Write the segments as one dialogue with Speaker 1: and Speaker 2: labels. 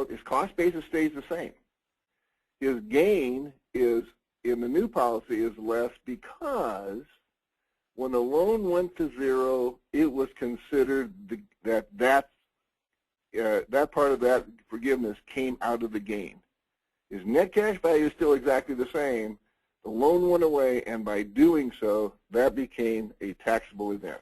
Speaker 1: Well, his cost basis stays the same. His gain is in the new policy is less because when the loan went to zero, it was considered that part of that forgiveness came out of the gain. His net cash value is still exactly the same. The loan went away, and by doing so, that became a taxable event.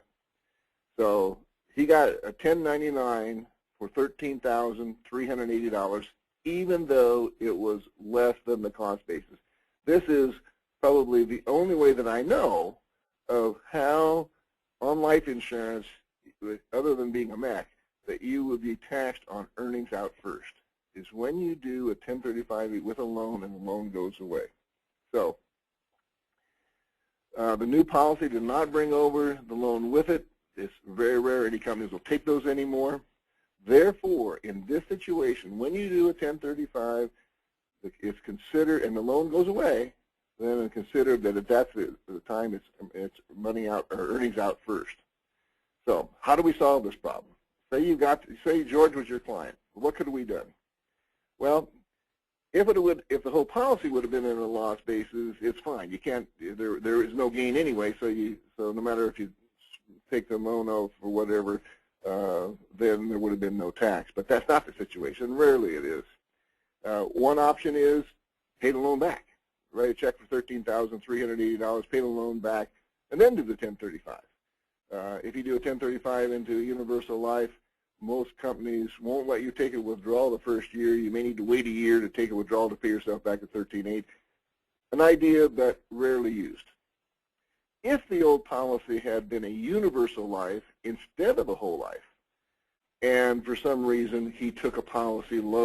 Speaker 1: So he got a 1099 for $13,380, even though it was less than the cost basis. This is probably the only way that I know of how on life insurance, other than being a MEC, that you would be taxed on earnings out first, is when you do a 1035 with a loan and the loan goes away. So the new policy did not bring over the loan with it. It's very rare any companies will take those anymore. Therefore, in this situation, when you do a 1035, it's considered, and the loan goes away, then it's considered that that's the time it's money out or earnings out first. So how do we solve this problem? Say George was your client. What could we have done? Well, if the whole policy would have been in a loss basis, it's fine. You can't. There is no gain anyway. So no matter if you take the loan out for whatever, then there would have been no tax. But that's not the situation. Rarely it is. One option is pay the loan back. Write a check for $13,380, pay the loan back, and then do the 1035. If you do a 1035 into universal life, most companies won't let you take a withdrawal the first year. You may need to wait a year to take a withdrawal to pay yourself back at $13,800. An idea but rarely used. If the old policy had been a universal life instead of a whole life, and for some reason he took a policy loan